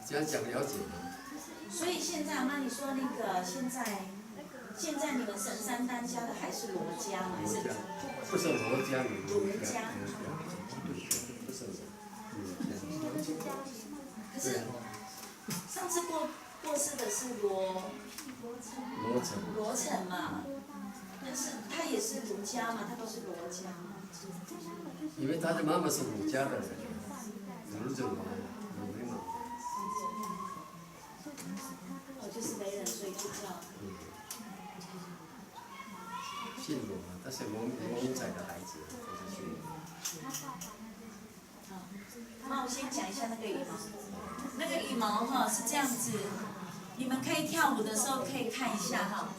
这样讲了解吗？所以现在妈，你说那个现在你们神山当家的还是罗家吗？还是不是罗家，儒家？不是可是上次过世的是罗成嘛，但是他也是儒家嘛，他都是罗家嘛。因为他的妈妈是儒家的人，儒者嘛，儒人嘛。就是没人，所以就叫。姓罗嘛，他是龙仔的孩子，就是姓罗。那我先讲一下那个羽毛。那个羽毛哈是这样子，你们可以跳舞的时候可以看一下哈，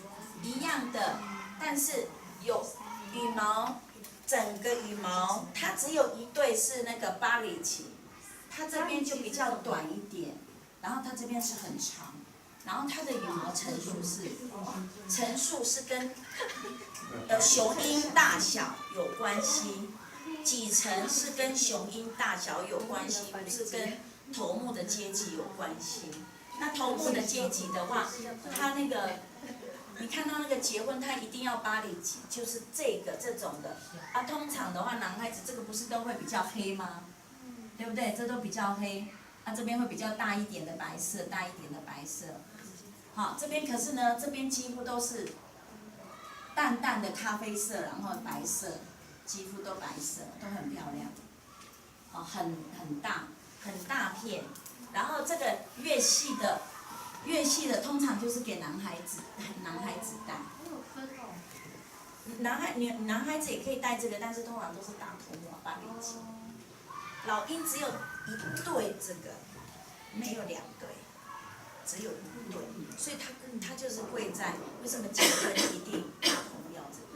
一样的，但是有羽毛，整个羽毛它只有一对是那个巴黎旗，它这边就比较短一点，然后它这边是很长，然后它的羽毛层数是跟雄鹰大小有关系。几层是跟雄鹰大小有关系，不是跟头目的阶级有关系。那头目的阶级的话，他那个，你看到那个结婚，他一定要巴黎旗，就是这种的。啊，通常的话，男孩子这个不是都会比较黑吗？对不对？这都比较黑。啊，这边会比较大一点的白色，好，这边可是呢，这边几乎都是淡淡的咖啡色，然后白色。肌肤都白色，都很漂亮，哦，很大片。然后这个越细的通常就是给男孩子戴。男孩子也可以戴这个，但是通常都是打头目巴黎旗。老鹰只有一对这个，没有2对，只有1对，所以他就是贵在为什么结婚一定大头要这个。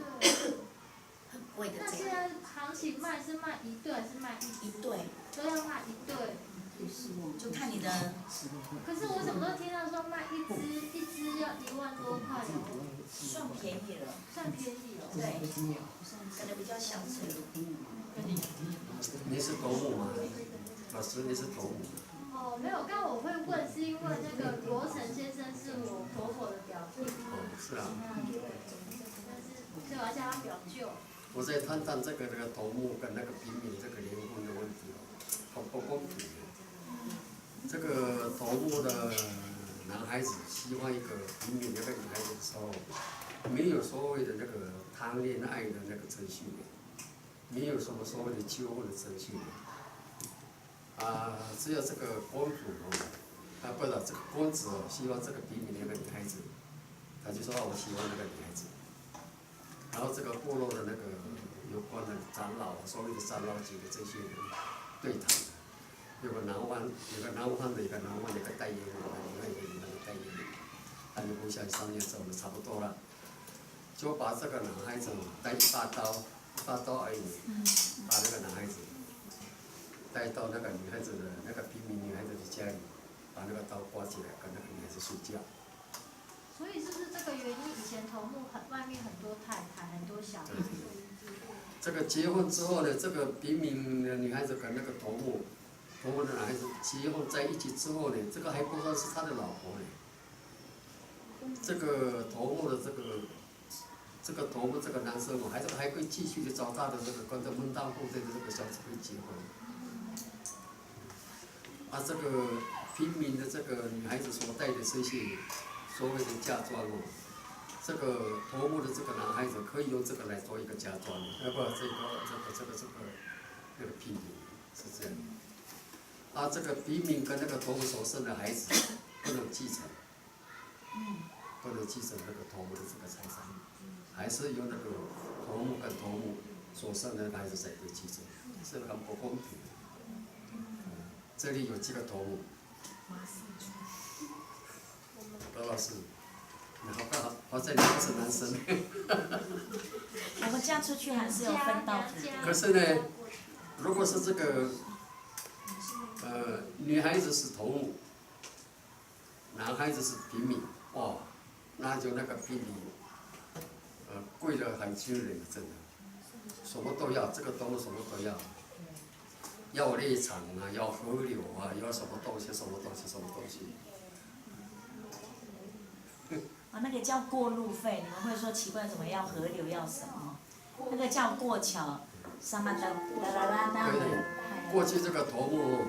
那现在行情卖是卖1对还是卖1对？都要卖1对。就看你的。可是我怎么都听到说卖一只要1万多块哦。算便宜了。算便宜了。对。可能比较小车。你是头目吗？老师，你是头目。哦，没有，刚刚我会问是因为那个罗成先生是我婆婆的表弟。哦，是啊。所以我要叫他表舅。我在谈这个头目跟那个平民这个离婚的问题哦，很不公平。这个头目的男孩子喜欢一个平民那个女孩子的时候，没有所谓的那个谈恋爱的那个程序，没有什么所谓的求婚的程序。只有这个公主哦，不是这个公子哦，希望这个平民那个女孩子，他就说我喜欢那个女孩子。然后这个部落的那个有关的长老，所谓的长老级的这些人对谈，有个南湾的一个代言人，代言人，他们互相商量之后差不多了，就把这个男孩子带一把刀而已，把那个男孩子带到那个女孩子的那个平民女孩子的家里，把那个刀挂起来跟那个女孩子睡觉。所以是不是这个原因？以前头目外面很多太太，很多小孩。这个结婚之后呢，这个平民的女孩子跟那个头目的男孩子结婚在一起之后呢，这个还不算是他的老婆呢。这个头目的头目这个男生嘛，还会继续去找他的这个跟着门当户对的这个小姊妹结婚。这个平民的这个女孩子所戴的这些所谓的嫁妆哦，这个头目的这个男孩子可以用这个来做一个嫁妆，这个平民是这样。这个平民跟那个头目所生的孩子不能继承，不能继承那个头目的这个财产，还是由那个头目跟头目所生的孩子才可以继承，这个很不公平。这里有几个头目？罗老师，你好在你不是男生。我们嫁出去还是有分到的。可是呢，如果是这个，女孩子是头目，男孩子是平民，哇，那就那个平民，贵得很惊人，真的，什么都要，这个头目什么都要。要猎场啊，要河流啊，要什么东西，什么东西，什么东西。啊，那个叫过路费，你们会说奇怪，怎么要河流要什么？那个叫过桥，什么的啦啦啦对对，过去这个头目，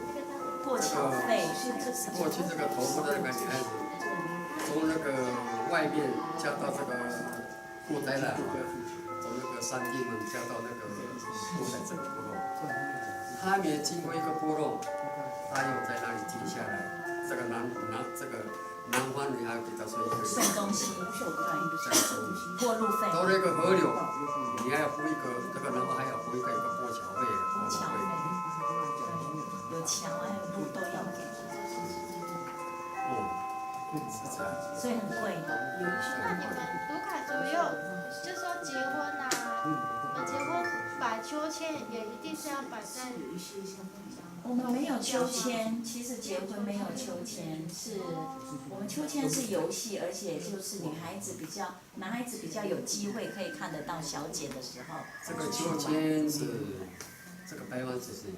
过桥费是这什么？过去这个头目的那个女孩子，从那个外面嫁到这个布袋来，从那个山地门嫁到那个布袋这个部落，他没经过一个部落，他又在那里停下来，这个南方女孩给他说一个送东西，对，过路费。到那个河流，你还要付一个，这个然后还要付一个过桥费，过桥费，有桥还有路都要给，是这样。所以很贵。那你们卢凯族也有，就说结婚啊，结婚摆秋千也一定是要摆在。我们没有秋千，其实结婚没有秋千，是我们秋千是游戏，而且就是男孩子比较有机会可以看得到小姐的时候。这个秋千是这个台湾只是有，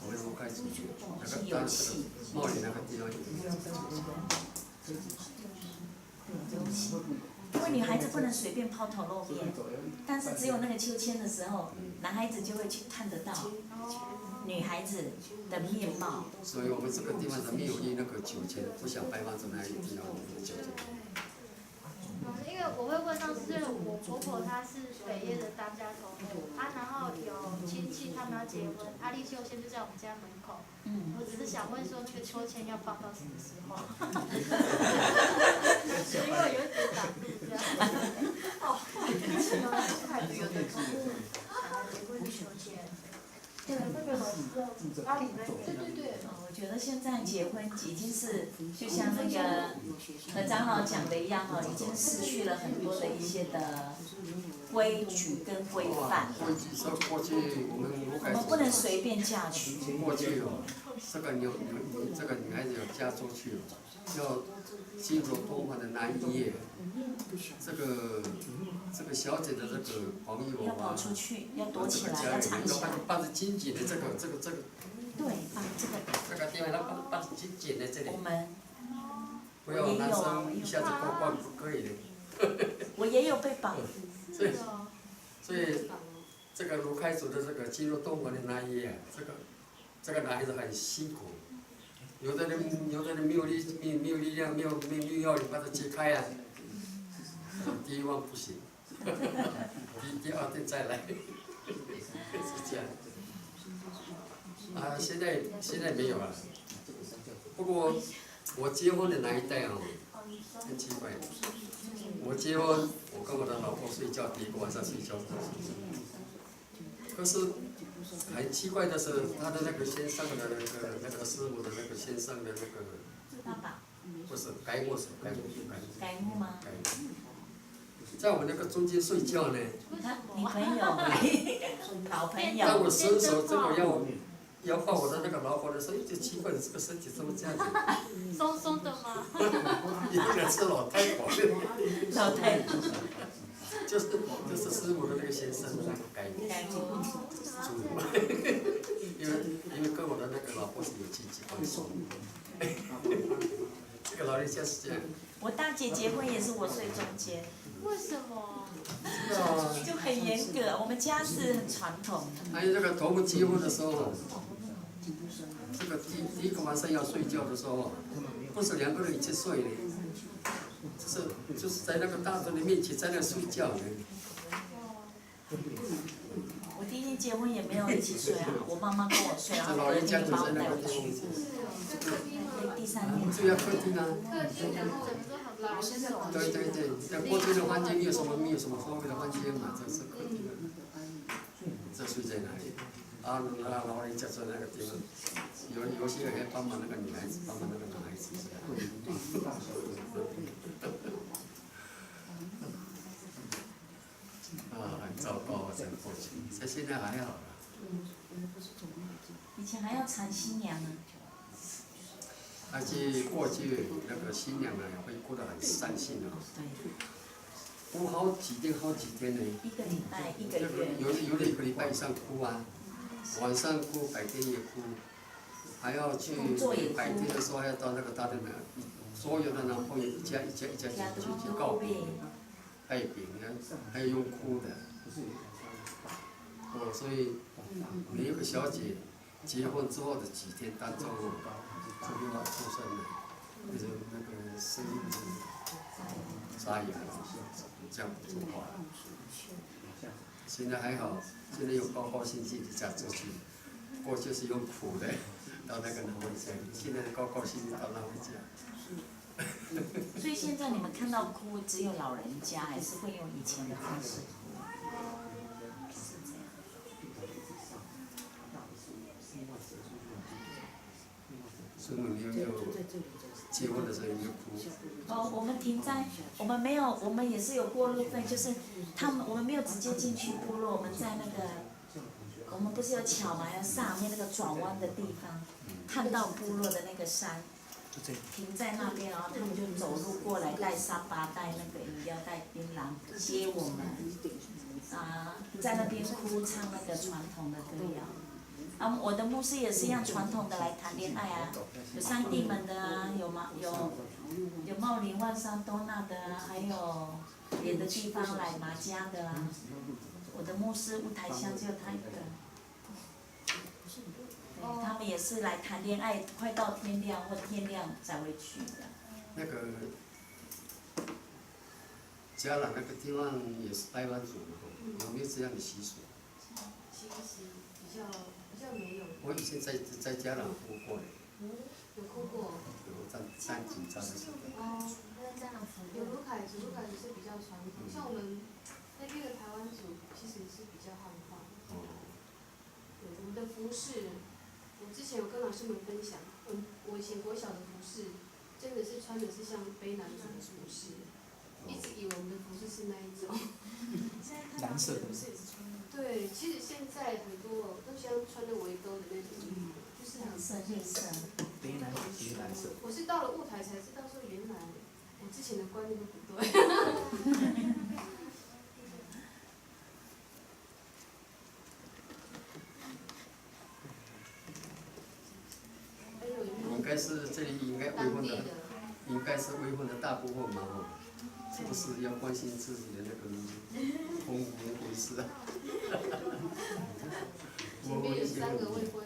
我们卢凯族那个当时茂林那个地方有游戏，因为女孩子不能随便抛头露面，但是只有那个秋千的时候，男孩子就会去看得到女孩子的面貌。所以我们这个地方是没有立那个秋千，不像台湾这么一定要有秋千。因为我会问到，是因为我婆婆她是北耶的当家头目，然后有亲戚他们要结婚，立秋千就在我们家门口。我只是想问说，那个秋千要放到什么时候？因为有点挡路这样。有的头目结婚的秋千。对，那个阿里那边。对。我觉得现在结婚已经是就像那个和长老讲的一样哈，已经失去了很多的一些的规矩跟规范。过去我们不能随便嫁娶。过去哦，这个女孩子要嫁出去哦，要进入东方的那一夜，这个小姐的这个朋友啊，要跑出去，要躲起来，要藏起来。把着紧紧的这个。对，把这个。这个地方要把着紧紧的这里。我们。不要男生一下子过关不可以的。我也有被绑。所以这个卢凯族的这个进入东方的那一夜，这个男孩子很辛苦。有的人没有力量，没有药力把它解开啊。第一关不行，第二天再来，是这样。现在没有了。不过我结婚的那一代啊，很奇怪。我结婚，我跟我的老婆睡觉，第一个晚上睡觉。可是很奇怪的是，他的那个先生的那个师傅的那个先生的那个。爸爸。不是改木吗？在我那个中间睡觉呢。女朋友，好朋友。当我伸手这个要抱我的那个老婆的时候，就奇怪的这个身体怎么这样子？松松的吗？有点是老太婆。老太婆。就是师傅的那个先生的那个改木。因为跟我的那个老婆是有亲戚关系。这个老人家是这样。我大姐结婚也是我睡中间。为什么？就很严格，我们家是很传统。还有这个头目结婚的时候，这个第一个晚上要睡觉的时候，不是两个人一起睡的，就是在那个大众的面前在那睡觉的。我第一天结婚也没有一起睡啊，我妈妈跟我睡，然后老人家就把我在那个带回去。第三天。就要客厅啊。对，在过去的环境没有什么所谓的环境嘛，这是客厅。这睡在哪里？老人家在那个地方，有些人还帮忙那个女孩子，帮忙那个男孩子。很糟糕，这个过去。现在还好了。以前还要缠新娘呢。而且过去那个新娘也会过得很伤心啊。哭好几天呢。一个礼拜，1个月。有的1个礼拜以上哭啊。晚上哭，白天也哭，还要去白天的时候还要到那个大殿门，所有的男朋友一家去告别，爱别，还要用哭的。所以每一个小姐结婚之后的几天当中，这个要出生的，就是那个声音是沙哑，这样不说话。现在还好，现在有高高兴兴的嫁出去，过去是用苦的到那个男回家，现在高高兴兴到男回家。所以现在你们看到哭，只有老人家还是会用以前的方式哭？所以你有没有结婚的时候有没有哭？哦，我们停在，我们没有，我们也是有过路费，就是我们没有直接进去部落，我们在那个，我们不是有桥嘛，要上面那个转弯的地方，看到部落的那个山，停在那边，然后他们就走路过来，带沙巴，带那个饮料，带槟榔接我们，在那边哭唱那个传统的歌谣。我的牧师也是一样传统的来谈恋爱啊，有山地门的啊，有茂林万山多纳的啊，还有别的地方来马家的啊。我的牧师雾台乡只有他一个，对，他们也是来谈恋爱，快到天亮或天亮才会去的。那个嘉朗那个地方也是台湾族嘛，有没有这样的习俗？其实比较没有。我以前在嘉朗哭过的。有哭过。有站紧张的时候。有卢凯族是比较传统，像我们那边的台湾族其实是比较汉化的。对，我们的服饰，我之前有跟老师们分享，我以前国小的服饰，真的是穿的是像卑南族的服饰，一直以为我们的服饰是那一种。蓝色的。对，其实现在很多都像穿的围兜的那种衣服，就是很绿色。卑南族是蓝色。我是到了雾台才知道说原来我之前的观念都不对。应该是这里应该未婚的，应该是未婚的大部分嘛吼，是不是要关心自己的那个婚婚事啊？前面有3个未婚，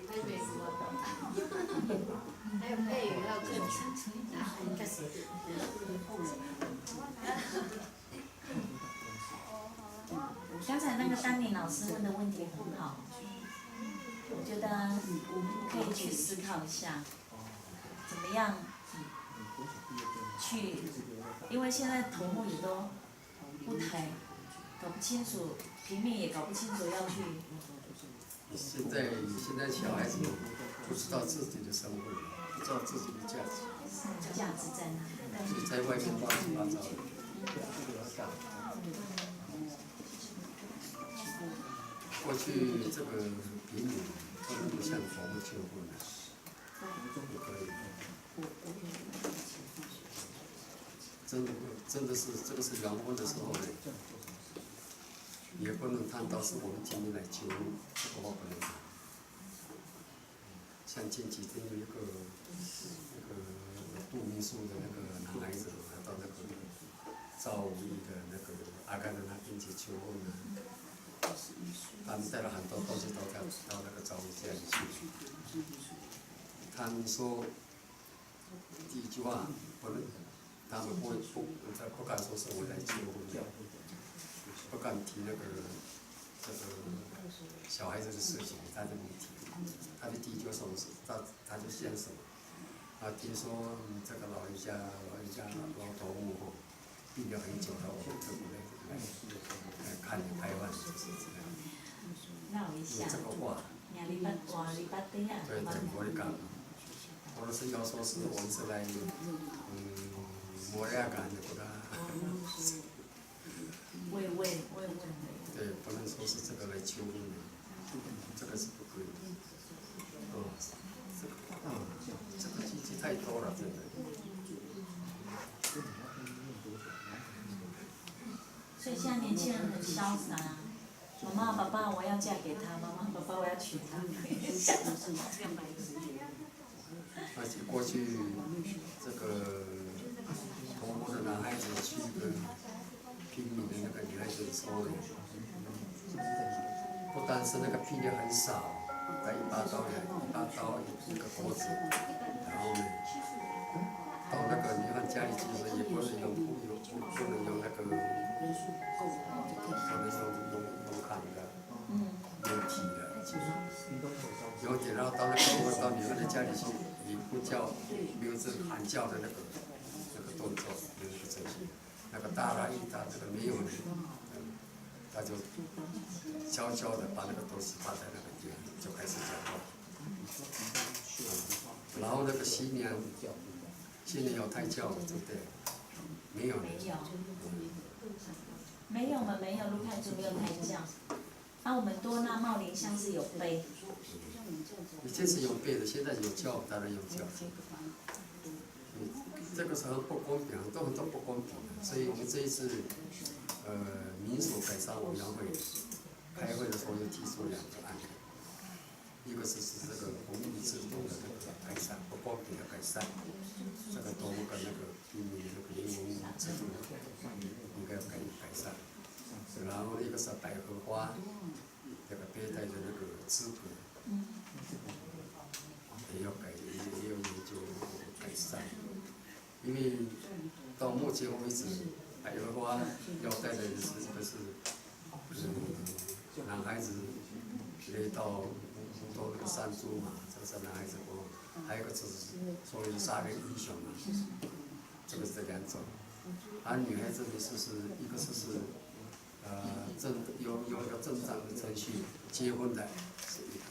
还有美国，还有配偶要正常。刚才那个丹尼老师问的问题很好，我觉得可以去思考一下，怎么样去，因为现在头目也都不抬，搞不清楚，平民也搞不清楚要去。现在小孩子不知道自己的身份，不知道自己的价值。价值在哪？所以在外面乱七八糟的。过去这个平民都能像房子结婚的，不可以。真的是这个是阳婚的时候呢，也不能谈到是我们平民来求，这个话不能谈。像前几天有一个杜明树的那个男孩子，他到那个赵武义的那个阿甘的那边去求婚呢。他们带了很多东西到那个赵武家里去。他们说第一句话不能，他们不敢说是我来求婚的，不敢提那个小孩子的事情，他就没提。他的第一句说是他就先什么？听说这个老人家老头目吼，病了很久了，我们特别来看你台湾就是这样。有这个话。对对，我的讲，我是要说是我们是来摩亚感的不啦。慰问。对，不能说是这个来求婚的，这个是不对的。这个机器太多了，真的。所以现在年轻人很潇洒，我们妈爸爸我要嫁给他，妈妈爸爸我要娶她。而且过去这个同国的男孩子去跟拼命的那个女孩子抽的，不单是那个拼的很少，带一把刀一个锅子，然后呢，到那个你看家里其实也不能用那个，不能用砍的，用劈的。有点，然后到那个到女儿的家里去，也不叫，没有这个喊叫的那个动作，没有那个程序，那个大啦一大这个没有的，他就悄悄的把那个东西放在那个地方，就开始讲话。然后那个新娘有胎教的，对不对？没有的。没有嘛，没有，卢凯族没有胎教。我们多纳茂林乡是有碑。以前是有碑的，现在有教，当然有教。这个是很不公平，很多不公平的。所以我们这一次，民俗改善委员会开会的时候又提出2个案例，一个是这个公益制度的那个改善，不公平的改善，这个动物跟那个居民的那个联盟制度应该要改善。然后一个是百合花。这个背带的那个资格，也要研究改善，因为到目前为止，百合花要带的是一个是，男孩子可以到那个山猪嘛，这个是男孩子过，还有一个就是所谓的杀人英雄嘛，这个是这2种，而女孩子的是一个是。有一个正常的程序，结婚的是一个，